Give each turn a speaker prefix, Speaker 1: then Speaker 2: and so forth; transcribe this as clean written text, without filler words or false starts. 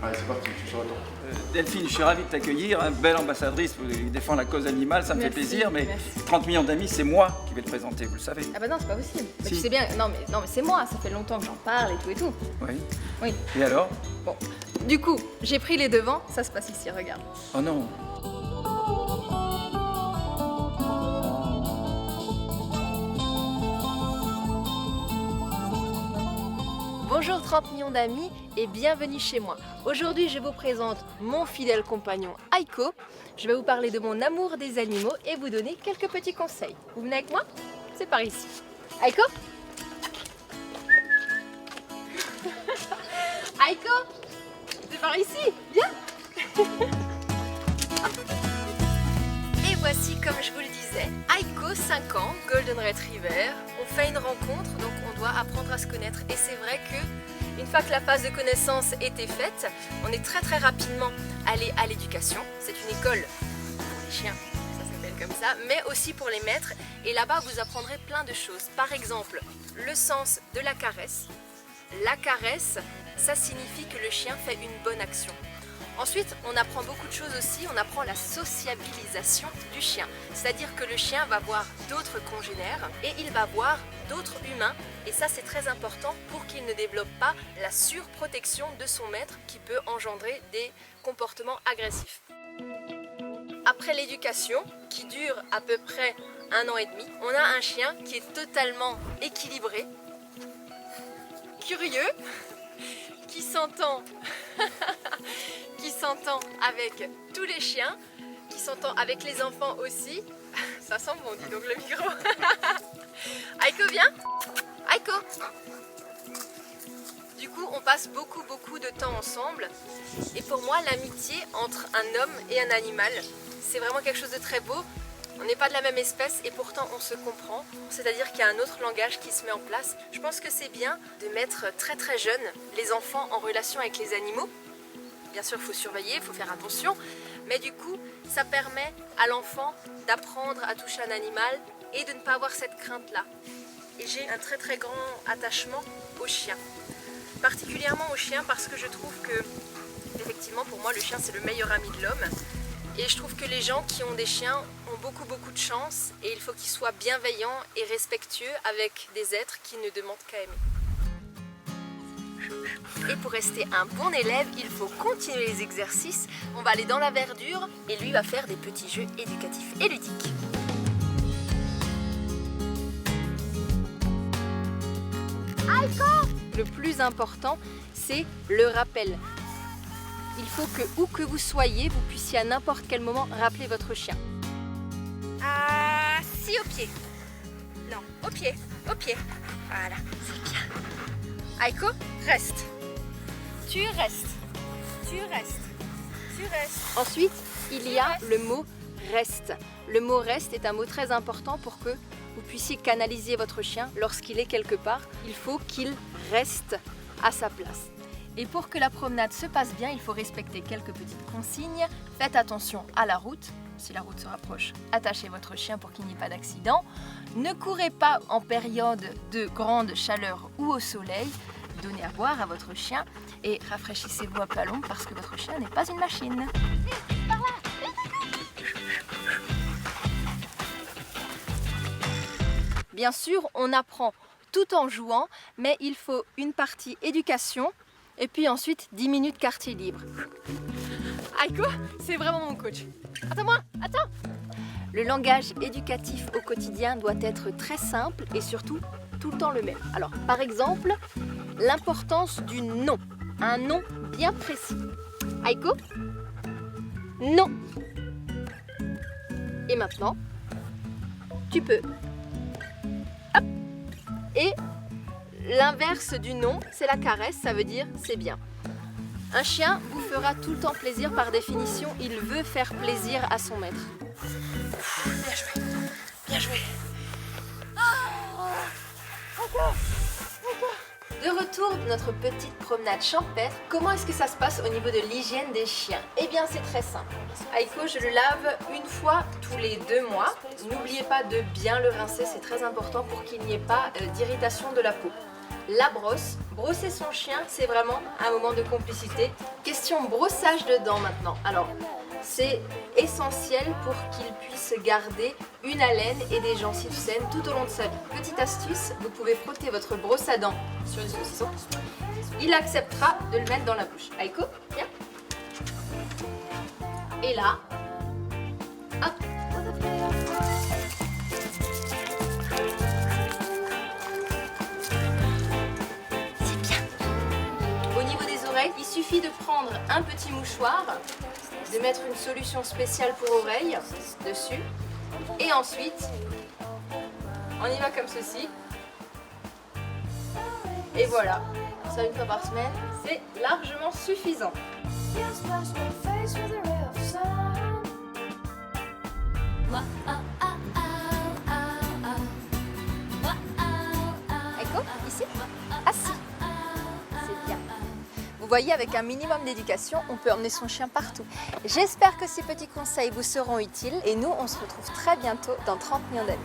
Speaker 1: Allez, c'est parti, je suis sur le temps.
Speaker 2: Delphine, je suis ravi de t'accueillir, hein, belle ambassadrice, vous défendez la cause animale, ça me fait plaisir, mais 30 millions d'amis, c'est moi qui vais le présenter, vous le savez.
Speaker 3: Ah bah non, c'est pas possible.
Speaker 2: Si.
Speaker 3: Tu sais bien, non mais c'est moi, ça fait longtemps que j'en parle et tout.
Speaker 2: Oui.
Speaker 3: Oui.
Speaker 2: Et alors?
Speaker 3: Bon, du coup, j'ai pris les devants, ça se passe ici, regarde.
Speaker 2: Oh non.
Speaker 3: Bonjour 30 millions d'amis et bienvenue chez moi. Aujourd'hui, je vous présente mon fidèle compagnon Aiko. Je vais vous parler de mon amour des animaux et vous donner quelques petits conseils. Vous venez avec moi? C'est par ici. Aiko? Aiko? C'est par ici, viens. Et voici, comme je vous le disais, Aiko, 5 ans, Golden Retriever. On fait une rencontre, donc on doit apprendre à se connaître. Et c'est vrai que une fois que la phase de connaissance était faite, on est très rapidement allé à l'éducation. C'est une école pour les chiens, ça s'appelle comme ça, mais aussi pour les maîtres. Et là-bas, vous apprendrez plein de choses. Par exemple, le sens de la caresse. La caresse, ça signifie que le chien fait une bonne action. Ensuite, on apprend beaucoup de choses aussi, on apprend la sociabilisation du chien. C'est-à-dire que le chien va voir d'autres congénères et il va voir d'autres humains. Et ça, c'est très important pour qu'il ne développe pas la surprotection de son maître qui peut engendrer des comportements agressifs. Après l'éducation, qui dure à peu près 1 an et demi, on a un chien qui est totalement équilibré, curieux, qui s'entend avec tous les chiens, qui s'entend avec les enfants aussi. Ça sent bon, dis donc le micro. Aiko, viens. Aiko. Du coup, on passe beaucoup de temps ensemble. Et pour moi, l'amitié entre un homme et un animal, c'est vraiment quelque chose de très beau. On n'est pas de la même espèce et pourtant on se comprend, c'est-à-dire qu'il y a un autre langage qui se met en place. Je pense que c'est bien de mettre très jeunes les enfants en relation avec les animaux. Bien sûr, il faut surveiller, il faut faire attention, mais du coup, ça permet à l'enfant d'apprendre à toucher un animal et de ne pas avoir cette crainte-là. Et j'ai un très grand attachement aux chiens, particulièrement aux chiens parce que je trouve que, effectivement, pour moi, le chien c'est le meilleur ami de l'homme. Et je trouve que les gens qui ont des chiens ont beaucoup de chance et il faut qu'ils soient bienveillants et respectueux avec des êtres qui ne demandent qu'à aimer. Et pour rester un bon élève, il faut continuer les exercices. On va aller dans la verdure et lui va faire des petits jeux éducatifs et ludiques. Aiko! Le plus important, c'est le rappel. Il faut que, où que vous soyez, vous puissiez à n'importe quel moment rappeler votre chien. Si, au pied. Non, au pied, au pied. Voilà, c'est bien. Aiko, reste. Tu restes. Tu restes. Tu restes. Ensuite, il y a le mot reste. Le mot reste est un mot très important pour que vous puissiez canaliser votre chien lorsqu'il est quelque part. Il faut qu'il reste à sa place. Et pour que la promenade se passe bien, il faut respecter quelques petites consignes. Faites attention à la route. Si la route se rapproche, attachez votre chien pour qu'il n'y ait pas d'accident. Ne courez pas en période de grande chaleur ou au soleil. Donnez à boire à votre chien et rafraîchissez-vous à plat long parce que votre chien n'est pas une machine. Bien sûr, on apprend tout en jouant, mais il faut une partie éducation et puis ensuite 10 minutes quartier libre. Aiko, c'est vraiment mon coach. Attends-moi, attends. Le langage éducatif au quotidien doit être très simple et surtout tout le temps le même. Alors, par exemple, l'importance du nom. Un nom bien précis. Aiko, non. Et maintenant, tu peux. Hop. Et l'inverse du non, c'est la caresse, ça veut dire c'est bien. Un chien vous fera tout le temps plaisir par définition, il veut faire plaisir à son maître. Bien joué, bien joué. De retour de notre petite promenade champêtre, comment est-ce que ça se passe au niveau de l'hygiène des chiens? Eh bien c'est très simple. Aiko, je le lave une fois tous les 2 mois. N'oubliez pas de bien le rincer, c'est très important pour qu'il n'y ait pas d'irritation de la peau. la brosse. Brosser son chien, c'est vraiment un moment de complicité. Question brossage de dents maintenant. Alors, c'est essentiel pour qu'il puisse garder une haleine et des gencives saines tout au long de sa vie. Petite astuce, vous pouvez frotter votre brosse à dents sur le saucisson. Il acceptera de le mettre dans la bouche. Aiko, viens. Et là, hop. C'est bien. Au niveau des oreilles, il suffit de prendre un petit mouchoir, de mettre une solution spéciale pour oreilles dessus, et ensuite, on y va comme ceci. Et voilà, ça une fois par semaine, c'est largement suffisant. Aiko, ici, assis. C'est bien. Vous voyez, avec un minimum d'éducation, on peut emmener son chien partout. J'espère que ces petits conseils vous seront utiles et nous, on se retrouve très bientôt dans 30 millions d'amis.